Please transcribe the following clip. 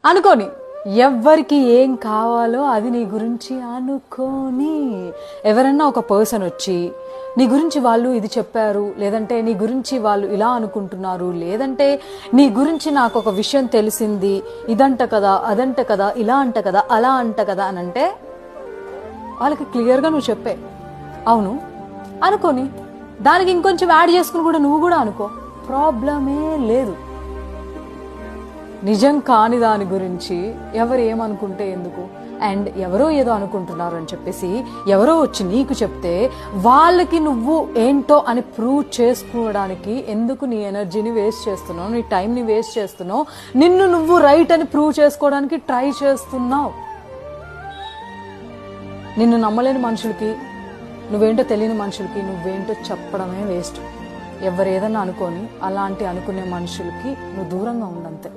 అనుకోని ఎవ్వరికి ఏం కావాలో అది నీ గురించి అనుకోని. ఎవరన్నా ఒక పర్సన్ వచ్చి నీ గురించి వాళ్ళు ఇది చెప్పారు, లేదంటే నీ గురించి వాళ్ళు ఇలా అనుకుంటున్నారు, లేదంటే నీ గురించి నాకు ఒక విషయం తెలిసింది, ఇదంట కదా, అదంట కదా, ఇలా అంట కదా, అలా అంట కదా అని అంటే వాళ్ళకి క్లియర్గా నువ్వు చెప్పే అవును అనుకోని, దానికి ఇంకొంచెం యాడ్ చేసుకుని కూడా నువ్వు కూడా అనుకో, ప్రాబ్లమే లేదు. నిజం కాని దాని గురించి ఎవరు ఏమనుకుంటే ఎందుకు? అండ్ ఎవరో ఏదో అనుకుంటున్నారు అని చెప్పేసి ఎవరో వచ్చి నీకు చెప్తే వాళ్ళకి నువ్వు ఏంటో అని ప్రూవ్ చేసుకోవడానికి ఎందుకు నీ ఎనర్జీని వేస్ట్ చేస్తున్నావు, నీ టైంని వేస్ట్ చేస్తున్నావు, నిన్ను నువ్వు రైట్ అని ప్రూవ్ చేసుకోవడానికి ట్రై చేస్తున్నావు. నిన్ను నమ్మలేని మనుషులకి, నువ్వేంటో తెలియని మనుషులకి నువ్వేంటో చెప్పడమే వేస్ట్. ఎవరు ఏదన్నా అనుకొని అలాంటి అనుకునే మనుషులకి నువ్వు దూరంగా ఉండంతే.